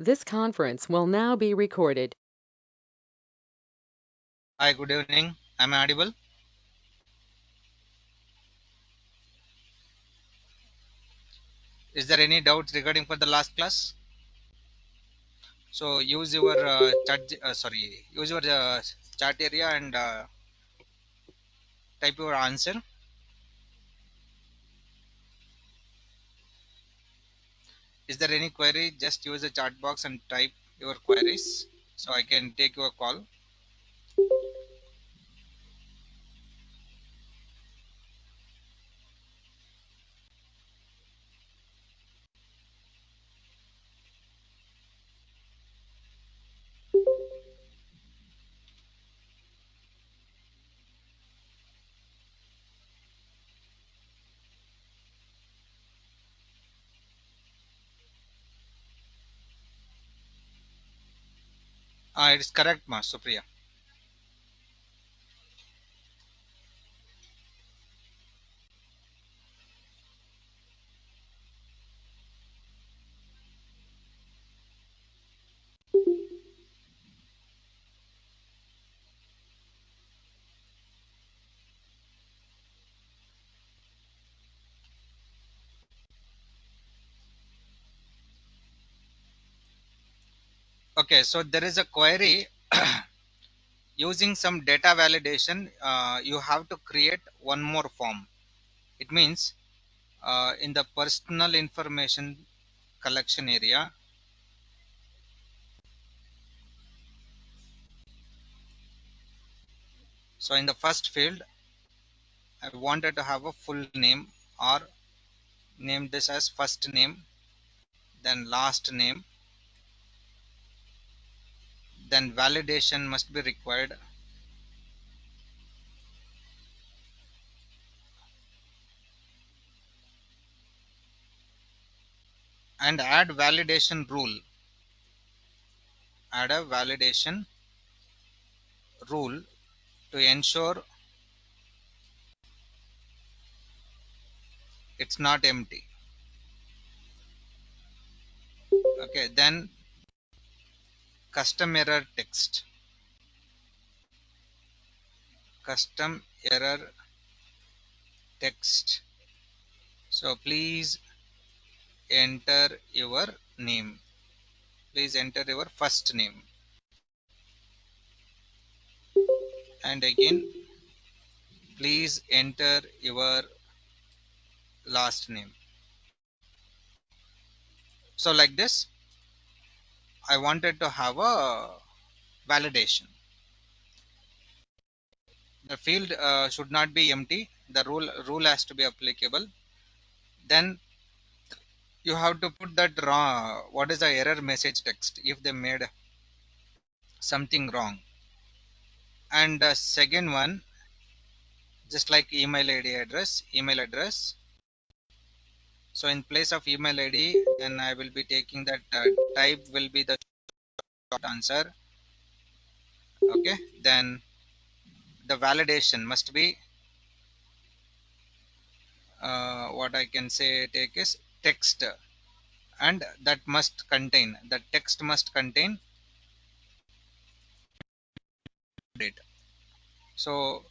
This conference will now be recorded. Hi, good evening. Am I audible? Is there any doubts regarding for the last class? So use your use your chat area and type your answer. Is there any query? Just use the chat box and type your queries so I can take your call. It's correct, Ma Supriya. Okay, so there is a query using some data validation. You have to create one more form. It means in the personal information collection area. So in the first field, I wanted to have a full name or name this as first name, then last name, then validation must be required, and add validation rule. Add a validation rule to ensure it's not empty. Okay, then custom error text. Custom error text. So please enter your name. Please enter your first name. And again, please enter your last name. So like this, I wanted to have a validation. The field should not be empty. The rule has to be applicable. Then you have to put that wrong. What is the error message text if they made something wrong? And the second one, just like email address. So in place of email ID, then I will be taking that type will be the short answer. Okay. Then the validation must be what I can say take is text, and that must contain the text must contain it. So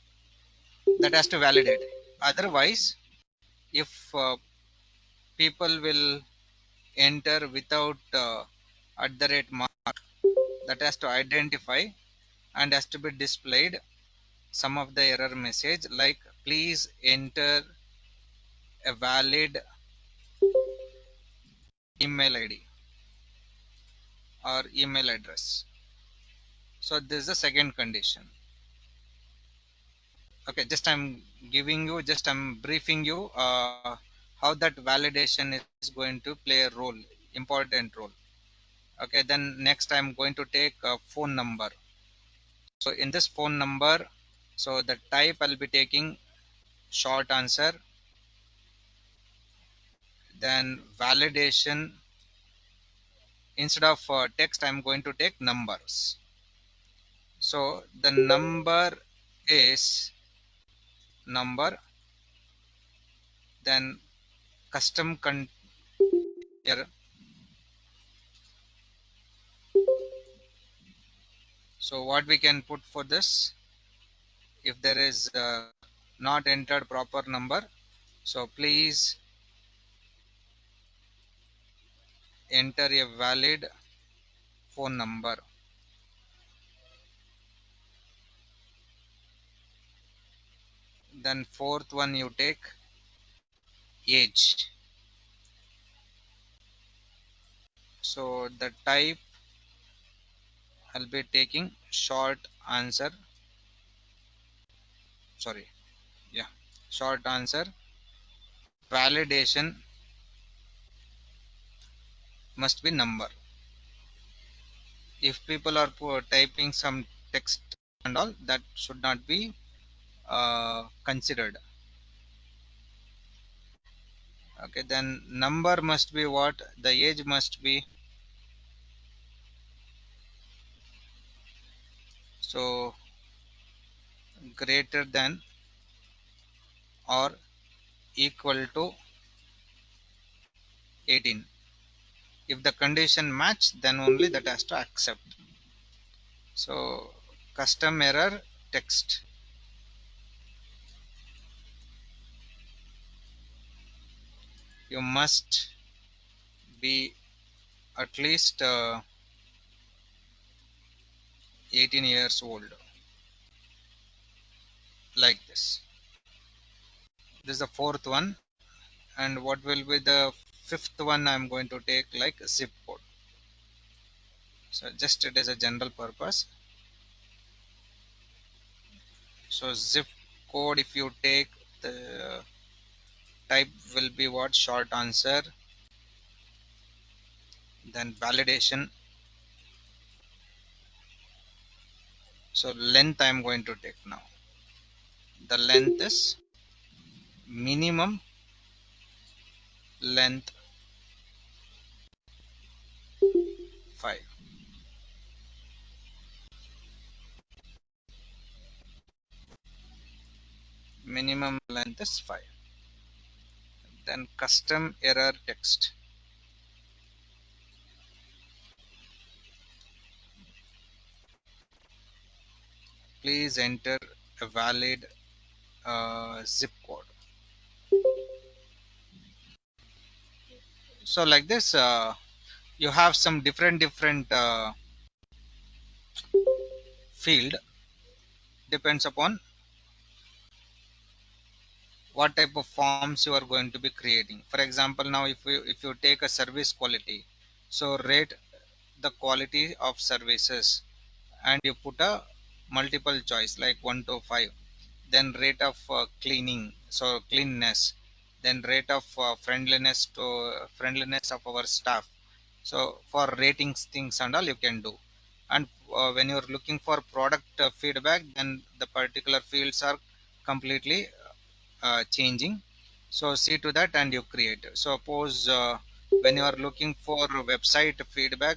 that has to validate. Otherwise, if people will enter without at the rate mark, that has to identify and has to be displayed some of the error message like please enter a valid email id or email address. So this is the second condition. Okay, just I'm giving you, just I'm briefing you how that validation is going to play a role, important role. Okay, then next I'm going to take a phone number. So in this phone number, so the type I'll be taking short answer, then validation, instead of text I'm going to take numbers. So the number is number, then custom here, So what we can put for this, if there is not entered proper number, so please enter a valid phone number. Then fourth one you take age. So the type I'll be taking short answer. Sorry, yeah, short answer. Validation must be number. If people are typing some text and all, that should not be considered. Okay, then number must be what? The age must be, so greater than or equal to 18. If the condition match, then only that has to accept. So custom error text, you must be at least 18 years old, like this. This is the fourth one. And what will be the fifth one? I'm going to take like zip code. So just it is a general purpose. So zip code, if you take, the type will be what? Short answer. Then validation. So length I'm going to take now. The length is minimum length 5. Minimum length is 5. Then custom error text. Please enter a valid zip code. So like this, you have some different field, depends upon what type of forms you are going to be creating. For example, now if you take a service quality, so rate the quality of services, and you put a multiple choice like 1 to 5. Then rate of cleaning, so cleanness. Then rate of friendliness of our staff. So for ratings things and all you can do. And when you're looking for product feedback, then the particular fields are completely changing. So see to that and you create. Suppose when you are looking for website feedback,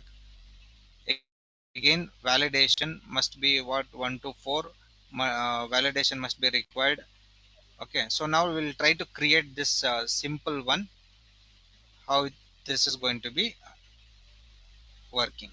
again validation must be what? 1 to 4. Validation must be required. Okay, so now we will try to create this simple one, how this is going to be working.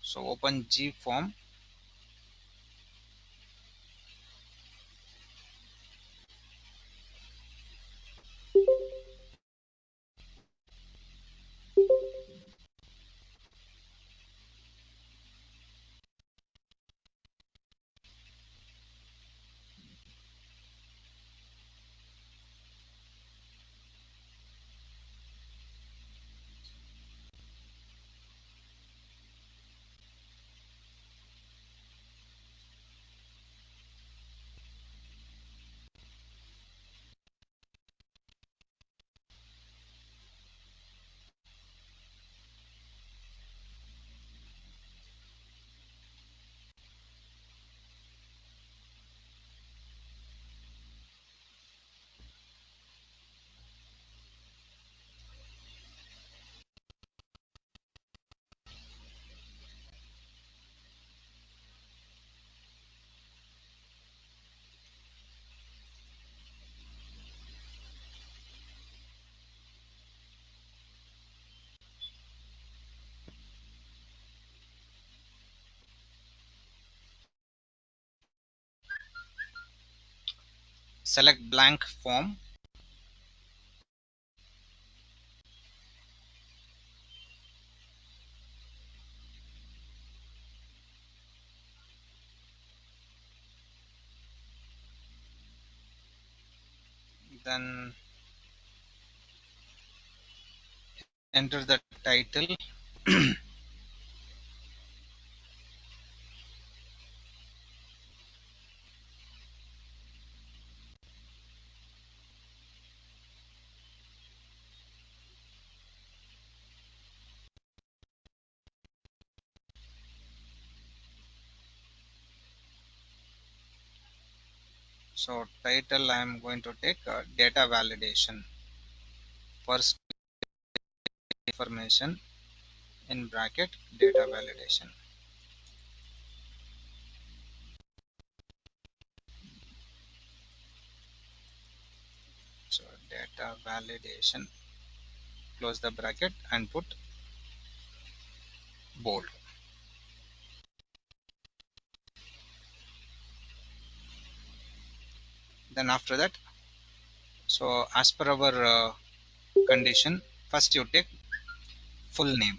So open G form. select blank form, then enter the title. So title I am going to take data validation, first information in bracket data validation. So data validation, close the bracket and put bold. Then after that, so as per our condition, first you take full name.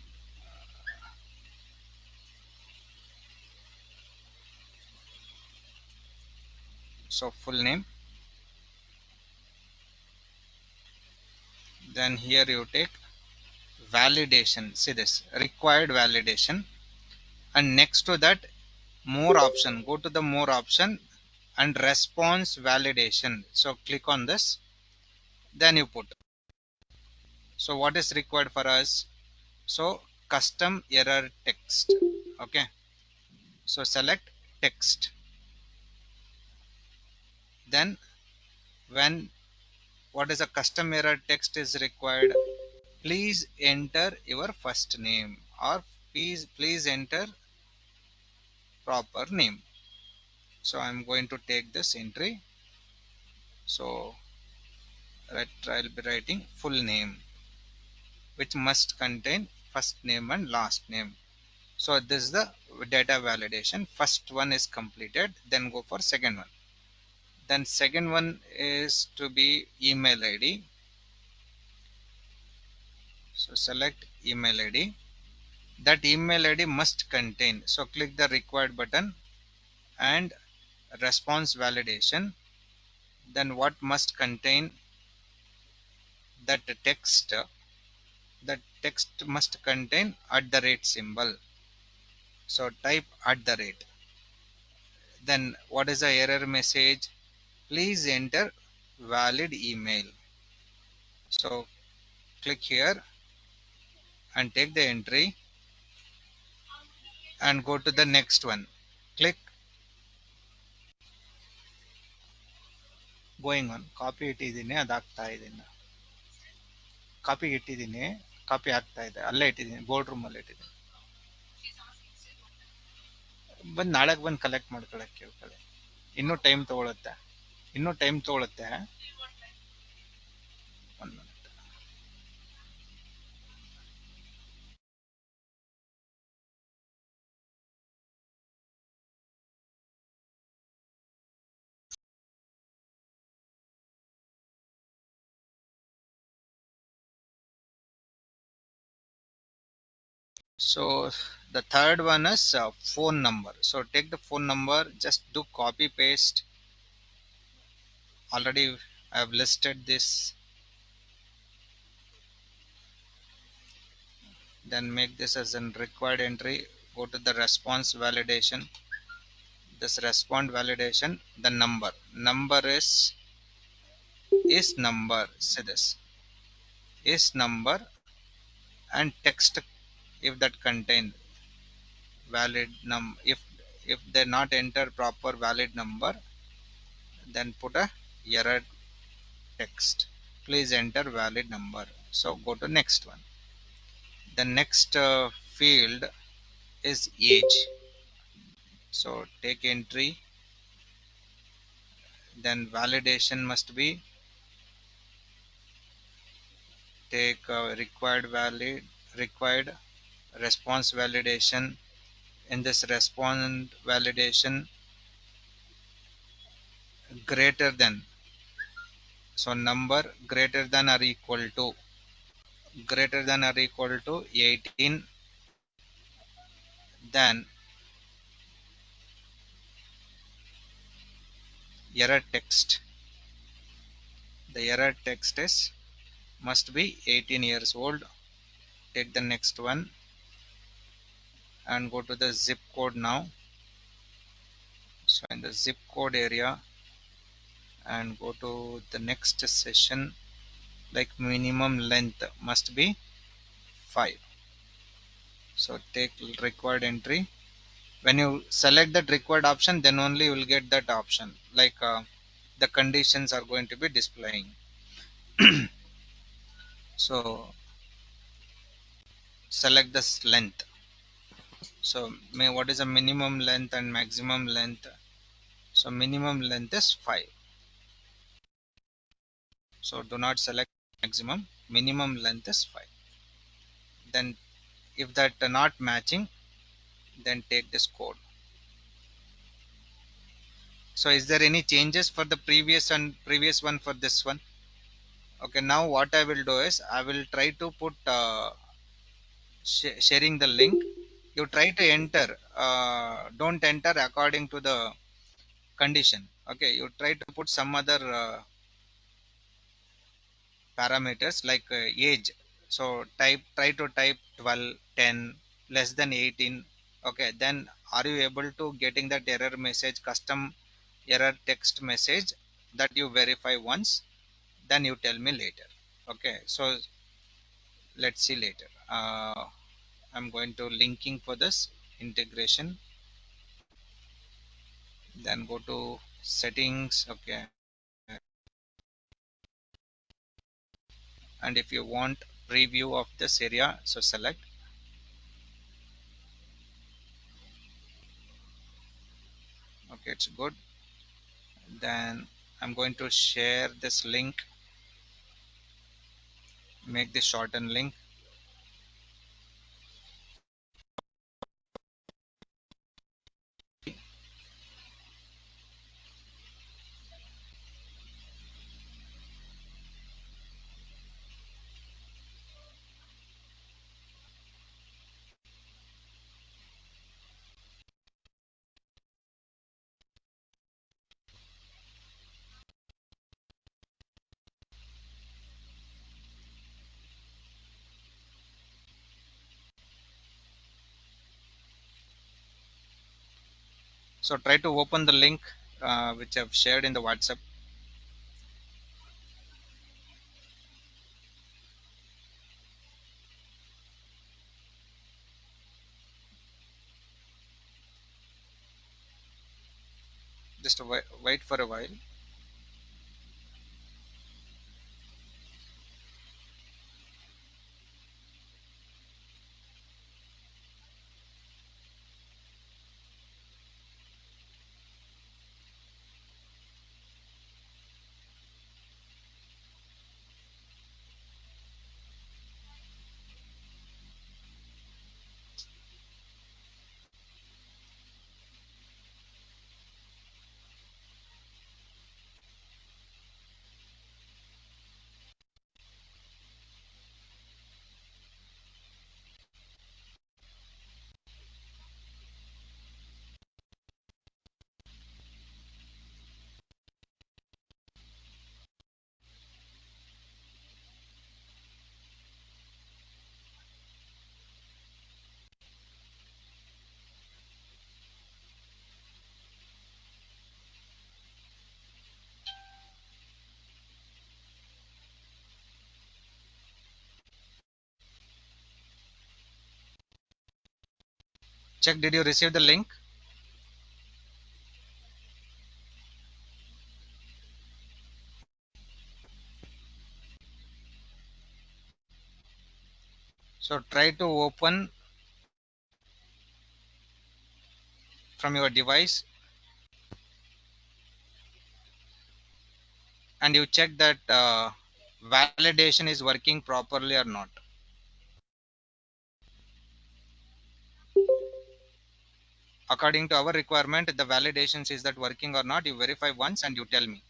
So full name, then here you take validation. See this required validation, and next to that more option. Go to the more option and response validation. So click on this, then you put. So what is required for us? So custom error text. Okay. So select text. Then when what is a custom error text is required, please enter your first name, or please enter proper name. So I'm going to take this entry. So I'll be writing full name, which must contain first name and last name. So this is the data validation. First one is completed, then go for second one. Then second one is to be email ID. So select email ID. That email ID must contain. So click the required button and response validation. Then what must contain that text? That text must contain at the rate symbol. So type at the rate. Then what is the error message? Please enter valid email. So click here and take the entry and go to the next one. Click going on. Copy ಇಟ್ಟಿದ್ದೀನಿ ಅದು ಹಾಕ್ತಾ ಇದ್ದೀನಿ. Copy ಇಟ್ಟಿದ್ದೀನಿ, copy ಆಗ್ತಾ ಇದೆ, ಅಲ್ಲೇ ಇಟ್ಟಿದ್ದೀನಿ, board room ಅಲ್ಲಿ ಇಟ್ಟಿದ್ದೀನಿ. ಬಂದು ನಾಳೆಗೆ ಬಂದು ಕಲೆಕ್ಟ್ ಮಾಡ್ಕೊಳಕ್ಕೆ ಕೇಳ್ಕೊಳ್ಳಿ. ಇನ್ನೂ ಟೈಮ್ ತಗೊಳುತ್ತೆ, ಇನ್ನೂ ಟೈಮ್ ತಗೊಳುತ್ತೆ. ಒಂದು minute. So the third one is phone number. So take the phone number, just do copy paste. Already I have listed this. Then make this as an required entry. Go to the response validation. This respond validation, the number is number. See this is number, and text if that contain valid if they not enter proper valid number, then put a error text, please enter valid number. So go to next one. The next field is age. So take entry, then validation must be take required response validation. In this response validation, greater than, So number greater than or equal to 18, then error text. The error text is must be 18 years old. Take the next one and go to the zip code now. So in the zip code area, and go to the next session, like minimum length must be 5. So take required entry. When you select that required option, then only you will get that option, like the conditions are going to be displaying. So select this length. So what is the minimum length and maximum length? So minimum length is 5. So do not select maximum. Minimum length is 5. Then if that are not matching, then take this code. So is there any changes for the previous and previous one for this one? Okay, now what I will do is I will try to put sharing the link. You try to enter. Don't enter according to the condition. Okay, you try to put some other parameters like age. So try to type 12, 10, less than 18. Okay, then are you able to getting that error message, custom error text message, that you verify once, then you tell me later. Okay, so let's see later. I'm going to linking for this integration, then go to settings. Okay, and if you want preview of this area, so select. Okay, it's good. Then I'm going to share this link, make the shorten link. So try to open the link which I've shared in the WhatsApp. Just wait for a while. Check, did you receive the link? So try to open from your device and you check that validation is working properly or not. According to our requirement, the validations is that working or not, you verify once and you tell me.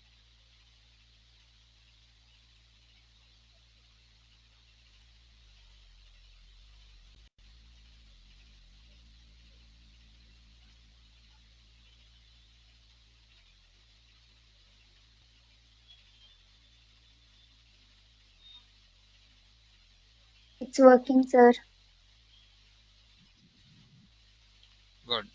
It's working, sir. Good.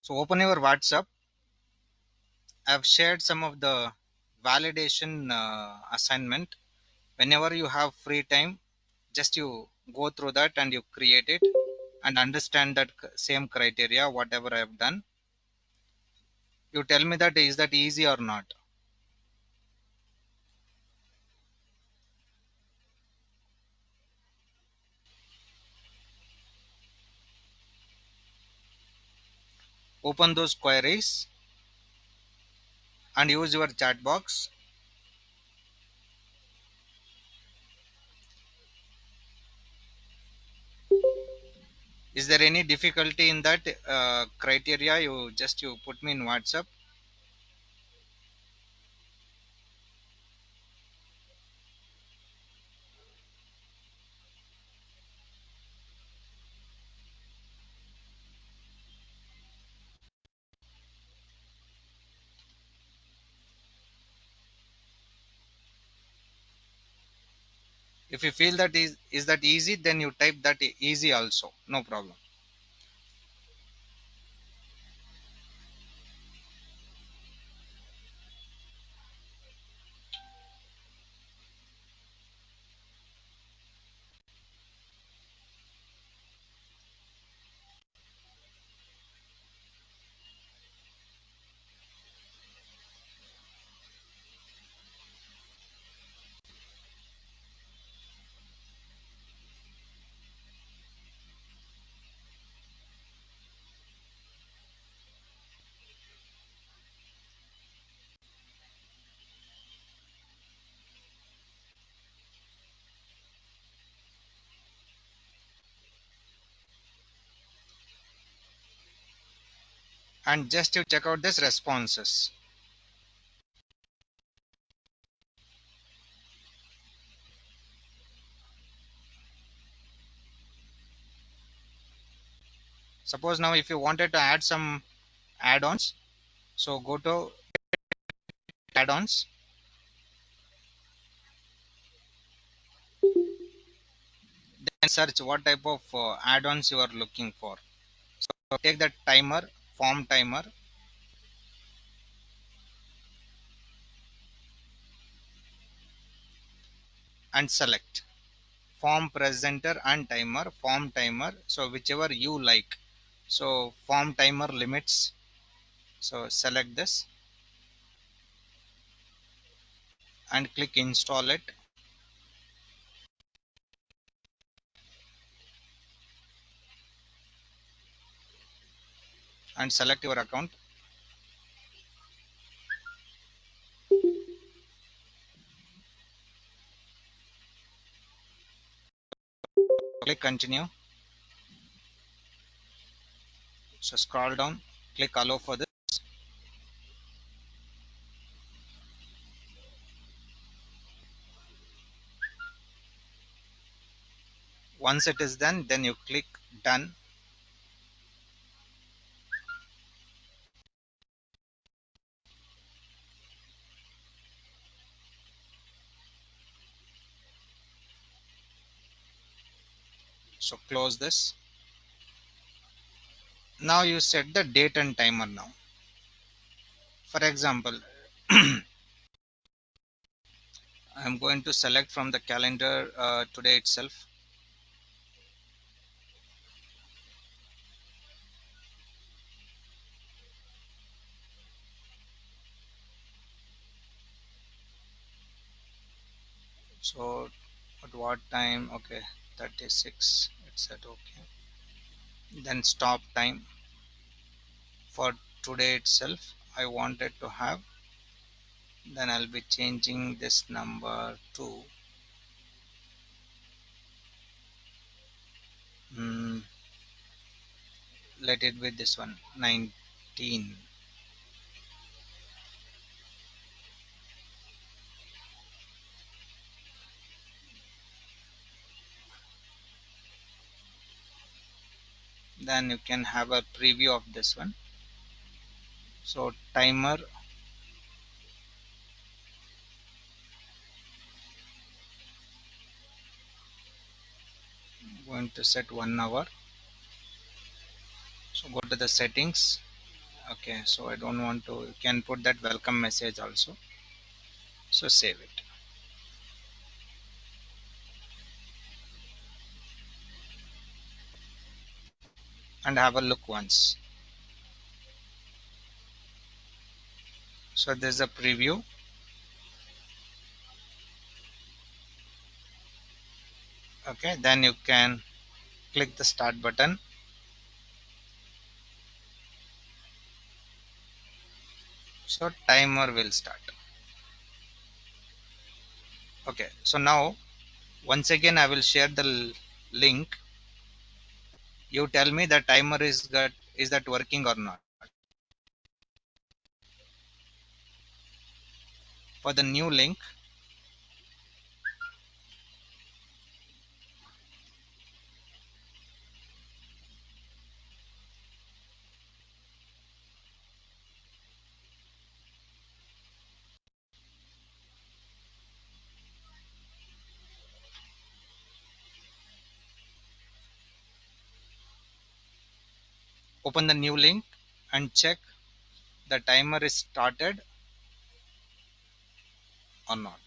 So open your WhatsApp. I've shared some of the validation assignment. Whenever you have free time, just you go through that and you create it and understand that same criteria, whatever I have done. You tell me that is that easy or not. Open those queries and use your chat box. Is there any difficulty in that criteria? You put me in WhatsApp. If you feel that is that easy, then you type that easy also. No problem. And just you check out this responses. Suppose now if you wanted to add some add-ons, so go to add-ons and search what type of add-ons you are looking for. So take that timer, form timer, and select form presenter and timer, form timer. So whichever you like. So form timer limits. So select this and click install it and select your account. Click continue. So scroll down, click allow for this. Once it is done, then you click done. So close this. Now you set the date and timer now. For example, I'm going to select from the calendar today itself. So at what time? Okay, 36. It's set okay. Then stop time for today itself. I wanted to have. Then I'll be changing this number to mm, let it be this one 19. Then you can have a preview of this one. So timer going to set 1 hour. So go to the settings Okay, so I don't want to. You can put that welcome message also. So save it and have a look once. So there's a preview. Okay, then you can click the start button. So timer will start. Okay, so now once again I will share the link. You tell me the timer is that working or not. For the new link, open the new link and check the timer is started or not.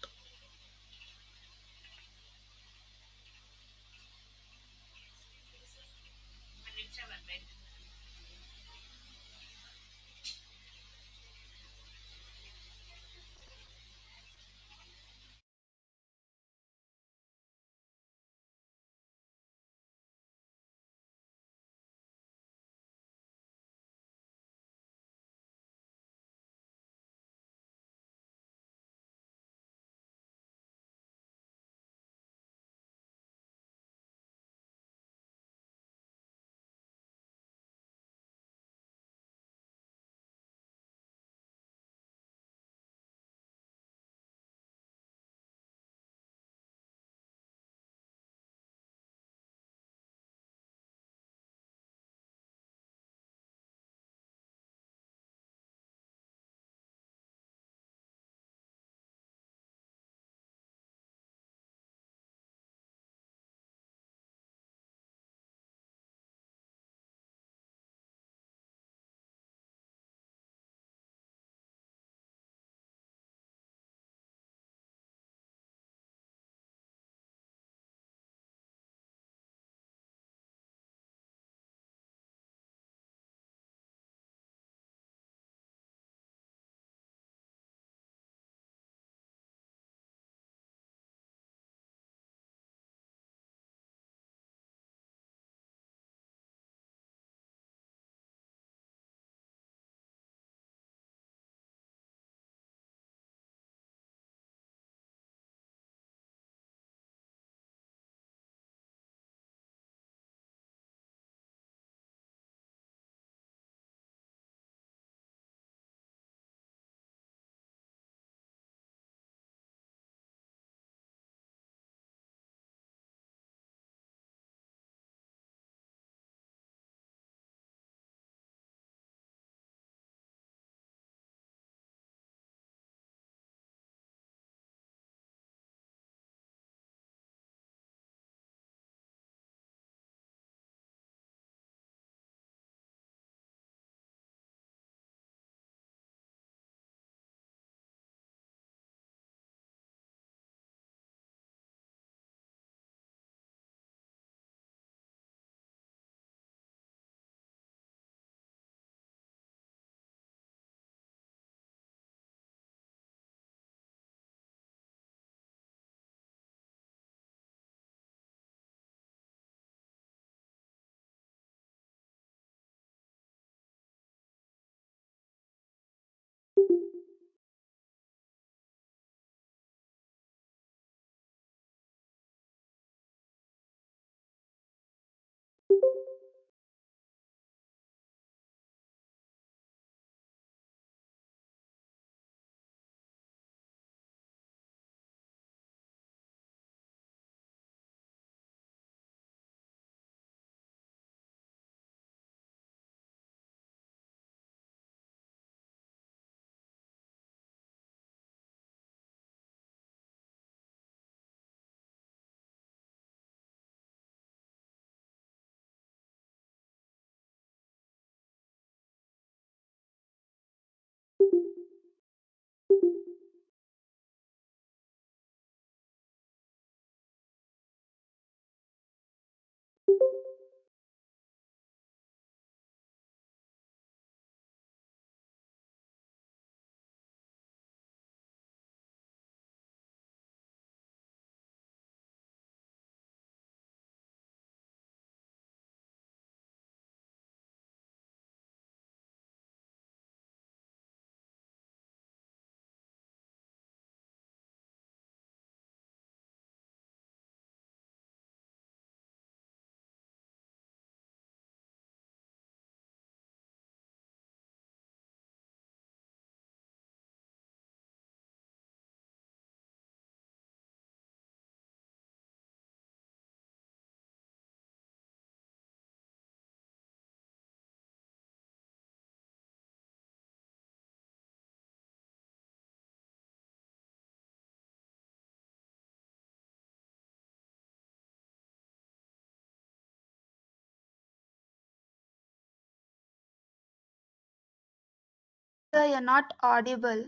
You're not audible.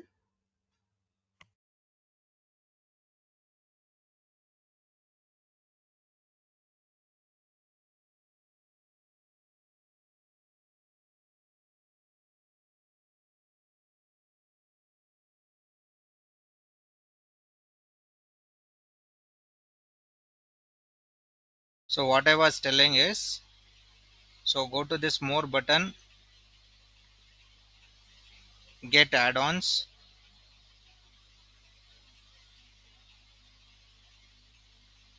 So what I was telling is, so go to this more button, get add-ons,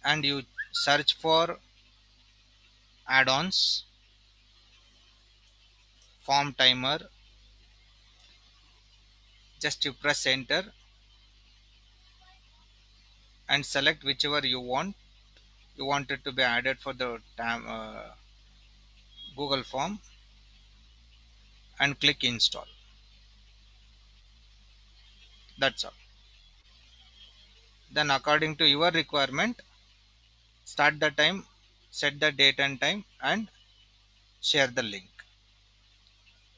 and you search for add-ons, form timer. Just you press enter and select whichever you want. You want it to be added for the Google form, and click install. That's all. Then according to your requirement, start the time, set the date and time, and share the link.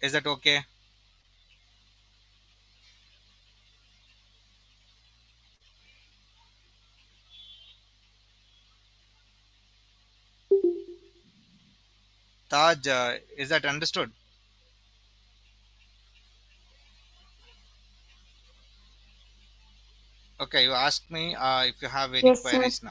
Is that okay? Taj, is that understood? Okay, you ask me if you have any Yes, sir. queries now.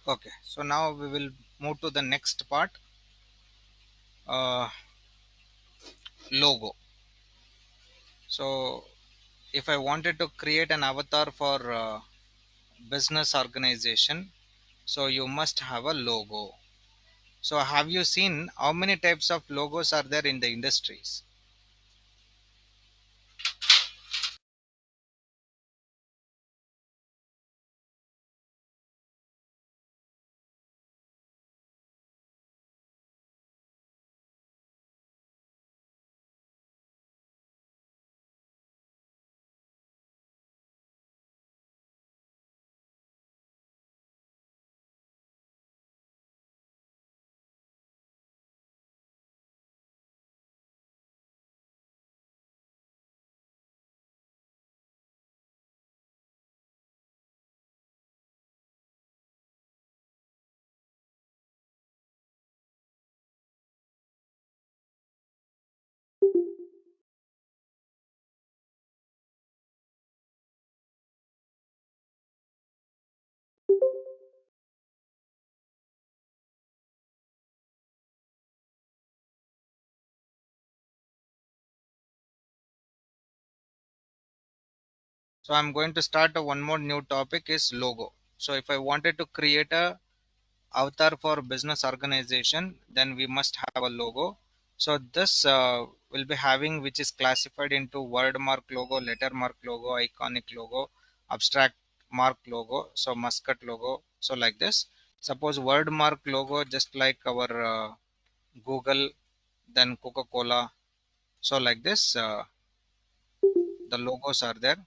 Okay, so now we will move to the next part, uh, logo. So if I wanted to create an avatar for business organization, so you must have a logo. So have you seen how many types of logos are there in the industries? So I'm going to start a one more new topic is logo. So if I wanted to create a avatar for business organization, then we must have a logo. So this will be having, which is classified into word mark logo, letter mark logo, iconic logo, abstract mark logo, so muscat logo. So like this, suppose word mark logo, just like our Google, then Coca-Cola. So like this, the logos are there.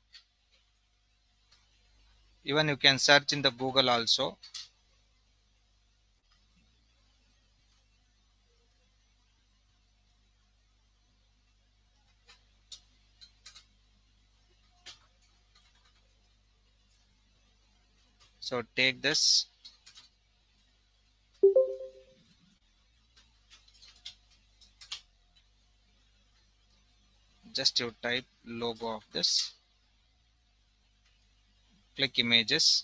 Even you can search in the Google also. So take this. just you type logo of this, click images.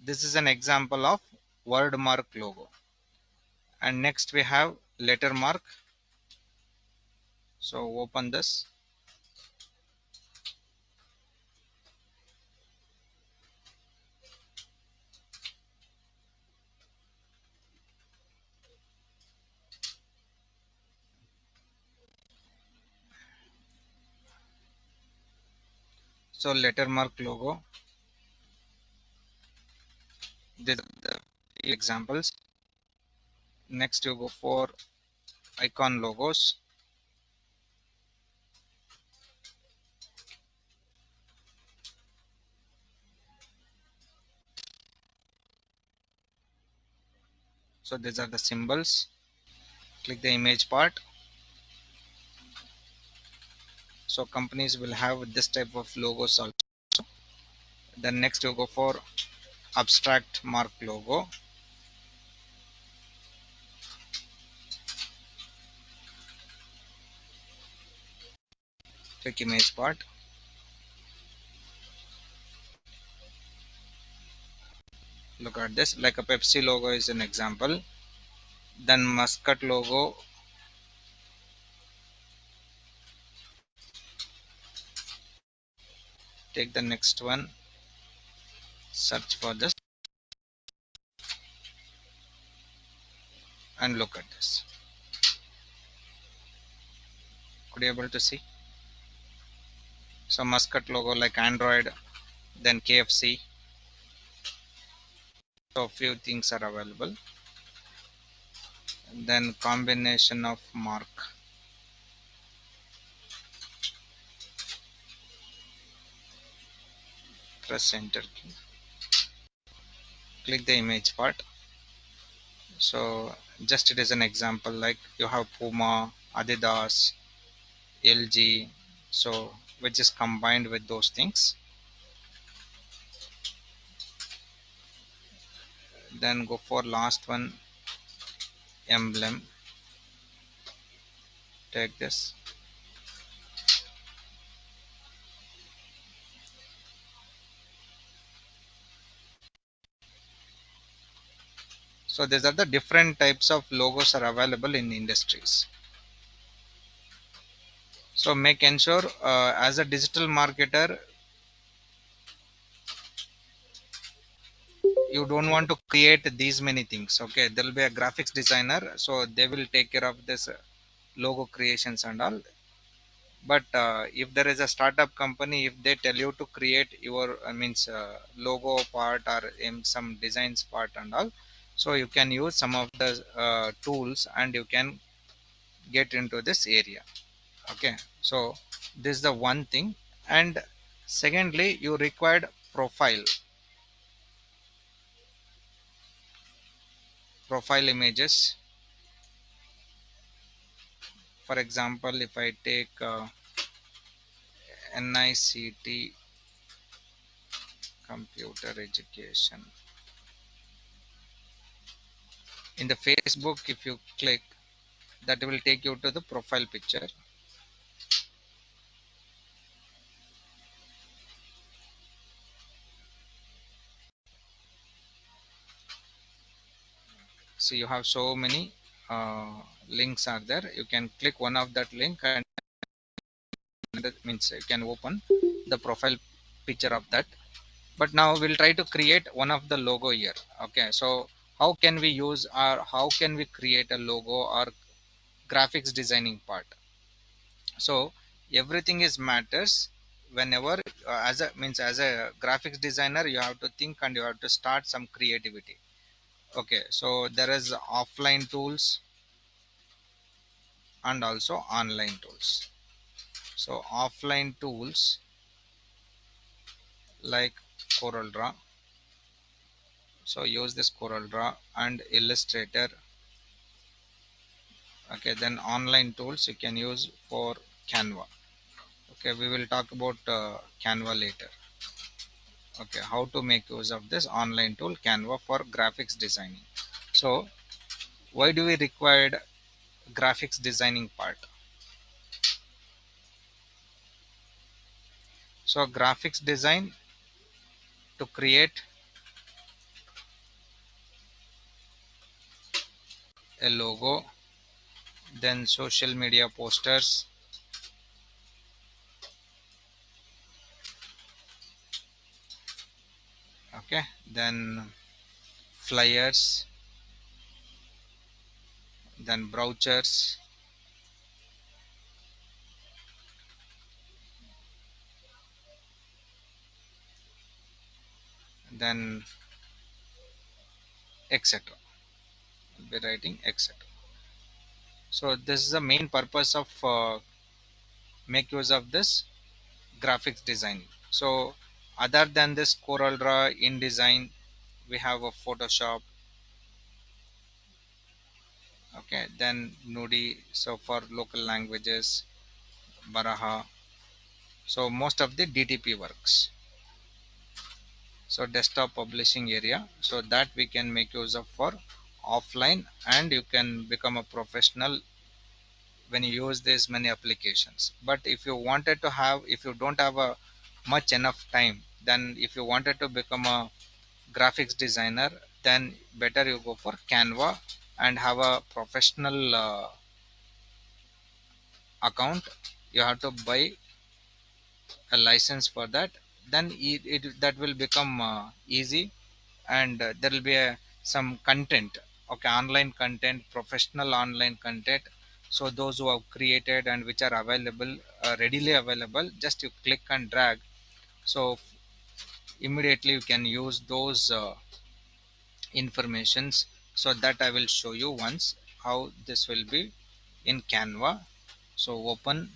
This is an example of word mark logo. And next we have letter mark. So open this. So letter mark logo. These are the examples. Next you go for icon logos. So these are the symbols. Click the image part. So companies will have this type of logos also. Then next you go for abstract mark logo. Click image part. Look at this, like a Pepsi logo is an example. Then Muscat logo. Take the next one, search for this, and look at this. Could you able to see? So Muscat logo like Android, then KFC. So few things are available. And then combination of mark. Press enter key. Click the image part. So just it is an example, like you have Puma, Adidas, LG. So which is combined with those things. Then go for last one, emblem. Take this. So these are the different types of logos are available in industries. So make ensure as a digital marketer, you don't want to create these many things. Okay, there will be a graphics designer, so they will take care of this logo creations and all. But if there is a startup company, if they tell you to create your means logo part or in some designs part and all, so you can use some of the tools and you can get into this area. Okay, so this is the one thing. And secondly, you required profile images. For example, if I take NICT computer education, in the Facebook, if you click, that will take you to the profile picture. So you have so many links are there. You can click one of that link, and that means you can open the profile picture of that. But now we'll try to create one of the logo here. Okay, so how can we use, or how can we create a logo or graphics designing part? So everything is matters whenever as a means as a graphics designer, you have to think and you have to start some creativity. Okay, so there is offline tools and also online tools. So offline tools like CorelDRAW. So use this CorelDRAW and Illustrator. Okay, then online tools you can use for Canva. Okay, we will talk about Canva later. Okay, how to make use of this online tool Canva for graphics designing. So why do we require graphics designing part? So graphics design to create a logo, then social media posters, okay, then flyers, then brochures, then etc. We'll be writing etc. So this is the main purpose of make use of this graphics design. So other than this CorelDRAW, InDesign, we have a Photoshop, okay, then Nudi, so for local languages, Baraha, so most of the DTP works. So desktop publishing area, so that we can make use of for offline, and you can become a professional when you use this many applications. But if you wanted to have, if you don't have a much enough time, then if you wanted to become a graphics designer, then better you go for Canva and have a professional account. You have to buy a license for that, then that will become easy, and there will be some content, okay, online content, professional online content. So those who have created and which are available, readily available, just you click and drag. So immediately you can use those informations. So that I will show you once how this will be in Canva. So open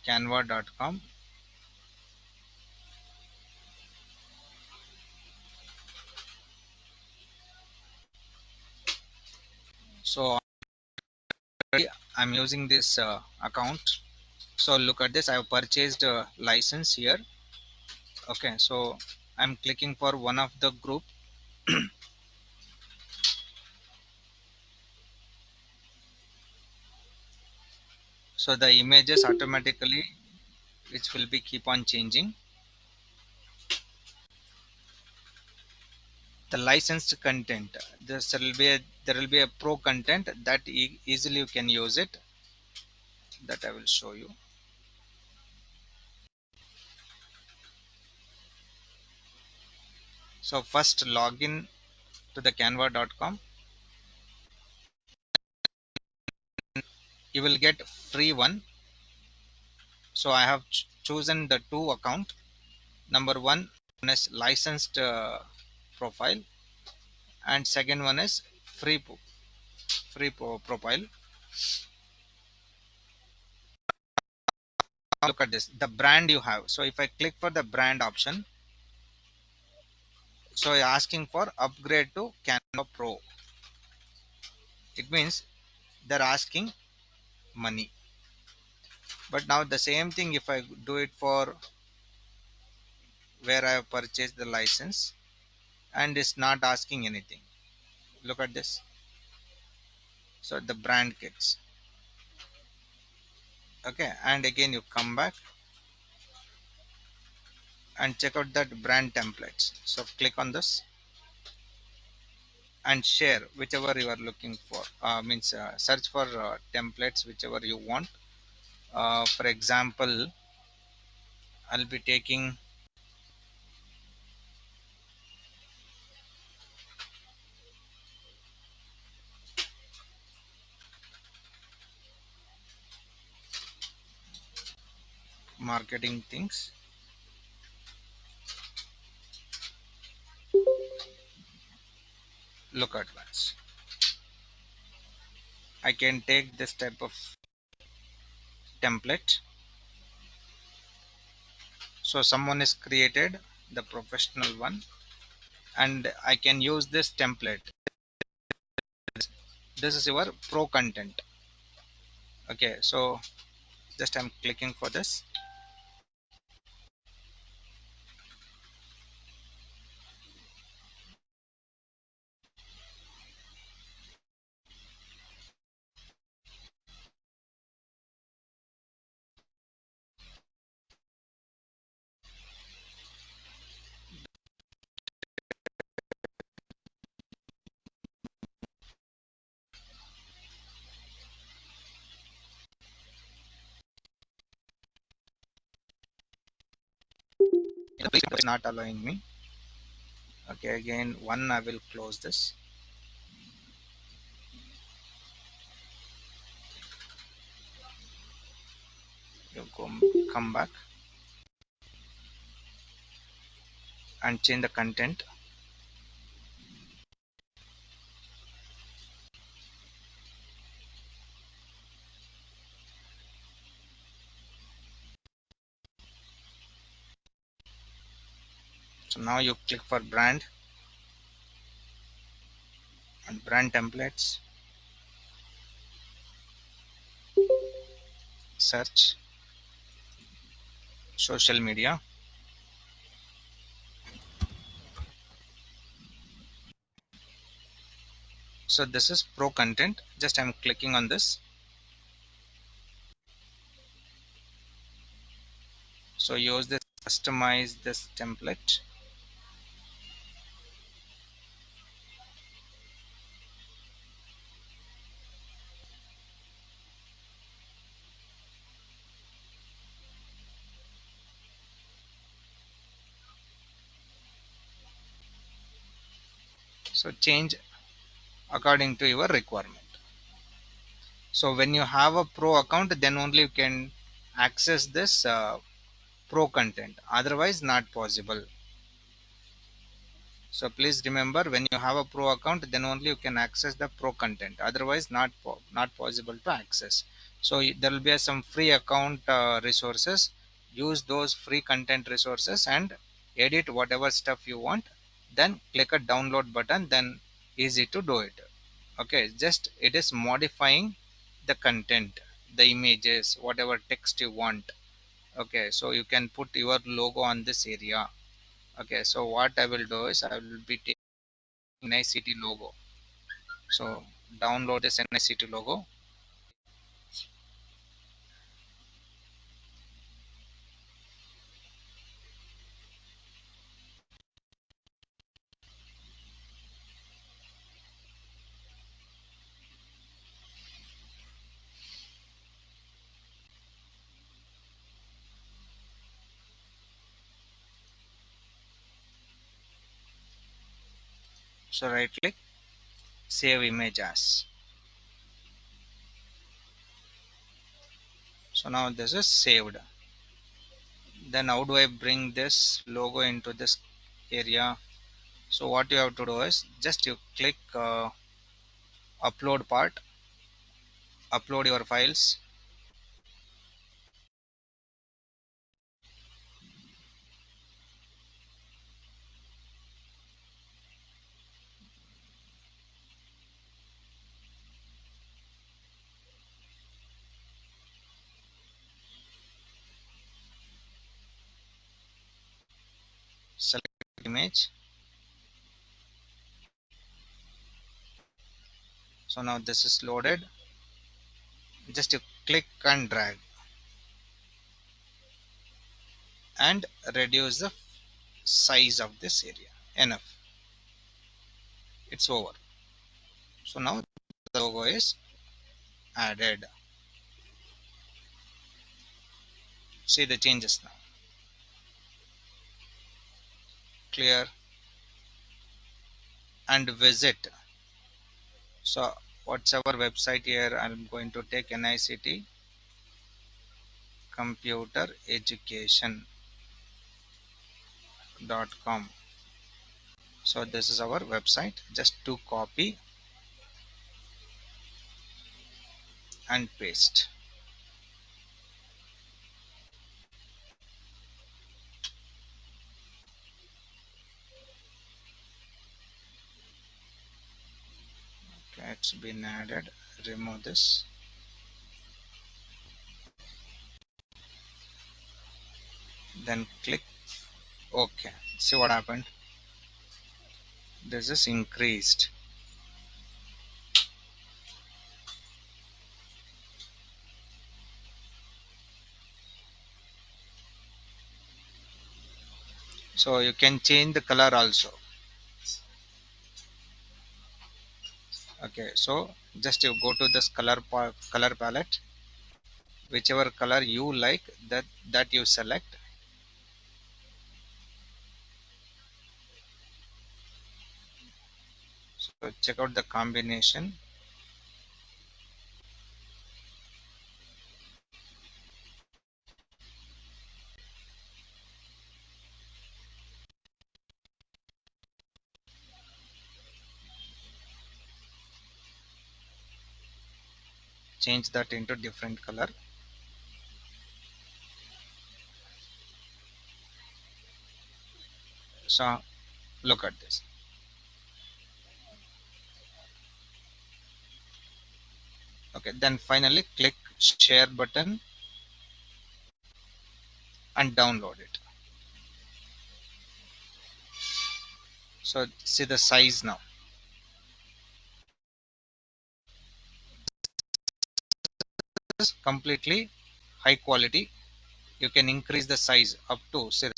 canva.com. So already I'm using this account. So look at this, I have purchased a license here. Okay, so I'm clicking for one of the group. So the images automatically, which will be keep on changing. The licensed content, there will be a pro content that easily you can use it, that I will show you. So first login to the canva.com. You will get free one. So I have chosen the two account. Number one is licensed profile, and second one is free profile. Look at this, the brand you have. So if I click for the brand option, so you're asking for upgrade to Canva Pro. It means they're asking money. But now the same thing, if I do it for where I have purchased the license, and it's not asking anything. Look at this. So the brand kits. Okay, and again you come back and check out that brand templates. So click on this and share whichever you are looking for. Means search for templates whichever you want. For example, I'll be taking marketing things. Look at this. I can take this type of template. So someone is created the professional one, and I can use this template. This is your pro content. Okay, so just I'm clicking for this. It's not allowing me. Okay, again one I will close this. You come back and change the content. So now you click for brand and brand templates, search social media. So this is pro content. Just I'm clicking on this. So use this, customize this template. So change according to your requirement. So when you have a pro account, then only you can access this pro content. Otherwise, not possible. So please remember, when you have a pro account, then only you can access the pro content. Otherwise, not possible to access. So there will be some free account resources. Use those free content resources and edit whatever stuff you want. Then click a download button. Then easy to do it. Okay, just it is modifying the content, the images, whatever text you want. Okay, so you can put your logo on this area. Okay, so what I will do is I will be taking NICT logo. So download this NICT logo. So right click, save image as. So now this is saved. Then how do I bring this logo into this area? So what you have to do is just you click upload part, upload your files. Select image. So now this is loaded. Just you click and drag and reduce the size of this area. Enough. It's over. So now the logo is added. See the changes now. Clear and visit. So what's our website here? I'm going to take NICT computer education.com. So this is our website. Just to copy and paste. Okay, it's been added. Remove this. Then click OK. See what happened. This is increased. So you can change the color also. Okay, so just you go to this color palette, whichever color you like, that you select. So check out the combination. Change that into different color. So look at this. Okay, then finally click share button and download it. So see the size now. It's completely high quality. You can increase the size up to say,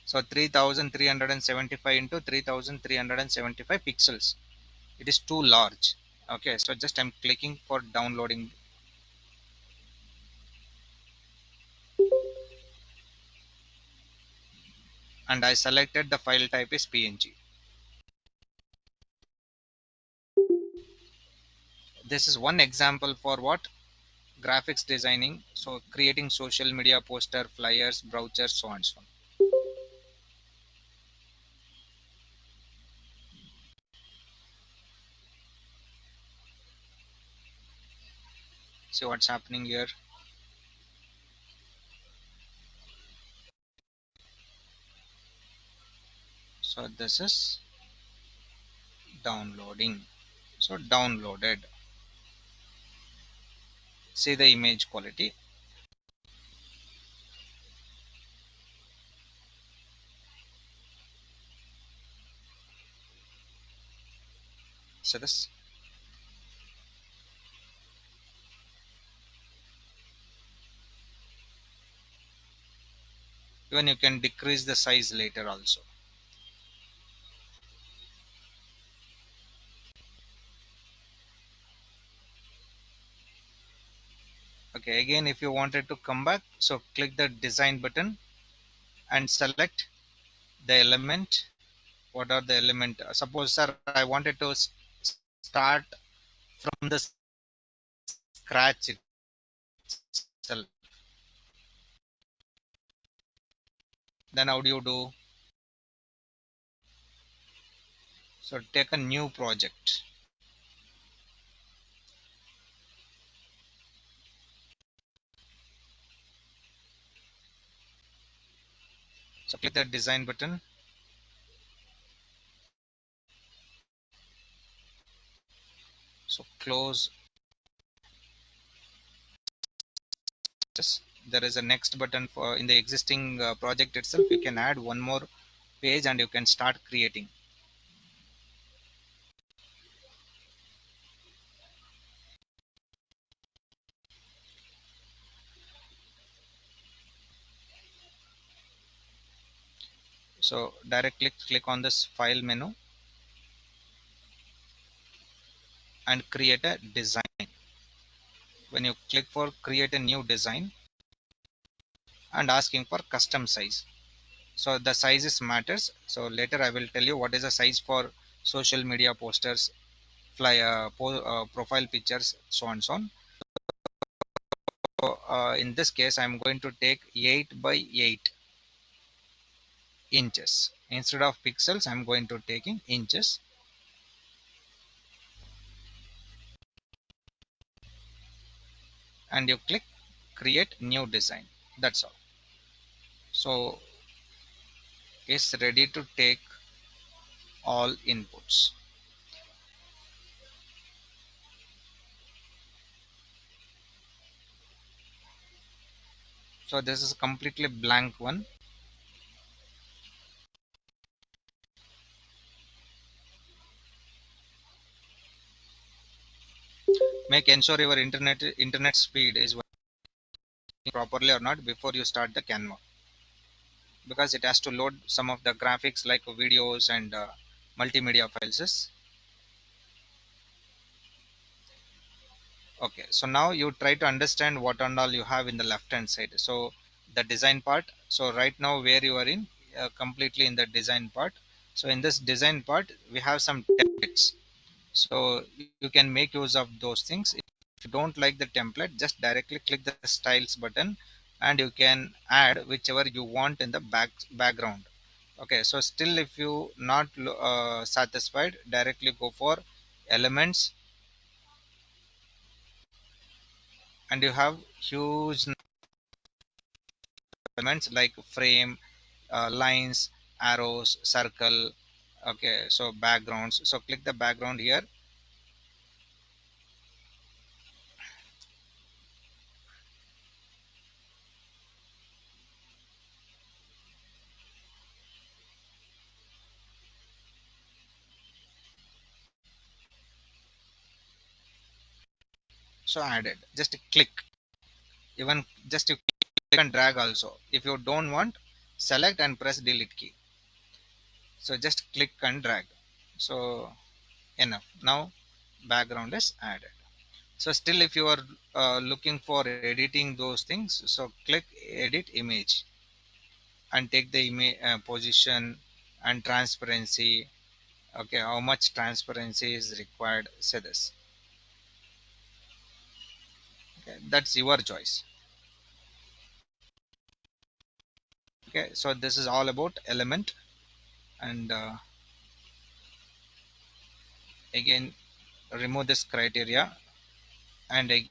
so 3375 into 3375 pixels. It is too large. Okay, so just I'm clicking for downloading, and I selected the file type is PNG. This is one example for what graphics designing, so creating social media poster, flyers, brochures, so on and so on. See what's happening here. So this is downloading. So downloaded. See the image quality. So this, even you can decrease the size later also. Okay, again if you wanted to come back, so click the design button and select the element. What are the element? Suppose sir, I wanted to start from the scratch itself. Then how do you do? So take a new project. So click the design button. So close this. There is a next button for in the existing project itself. You can add one more page and you can start creating. So directly click on this file menu and create a design. When you click for create a new design and asking for custom size. So the sizes matters. So later I will tell you what is the size for social media posters, profile pictures, so on and so on. So in this case I'm going to take 8 by 8 inches. Instead of pixels I'm going to take in inches, and you click create new design. That's all. So it's ready to take all inputs. So this is completely blank one. Make ensure your internet speed is working properly or not before you start the Canva, because it has to load some of the graphics like videos and multimedia files. Okay, so now you try to understand what and all you have in the left hand side. So the design part. So right now where you are in, completely in the design part. So in this design part we have some templates, so you can make use of those things. If you don't like the template, just directly click the styles button and you can add whichever you want in the background. Okay, so still if you not satisfied, directly go for elements, and you have huge elements like frame, lines, arrows, circle. Okay, so backgrounds, so click the background here. So added, just click, even just you click and drag also. If you don't want, select and press delete key. So just click and drag. So enough. Now background is added. So still if you are looking for editing those things, so click edit image and take the image position and transparency. Okay, how much transparency is required, say this. Okay, that's your choice. Okay, so this is all about element. And again, remove this criteria, and again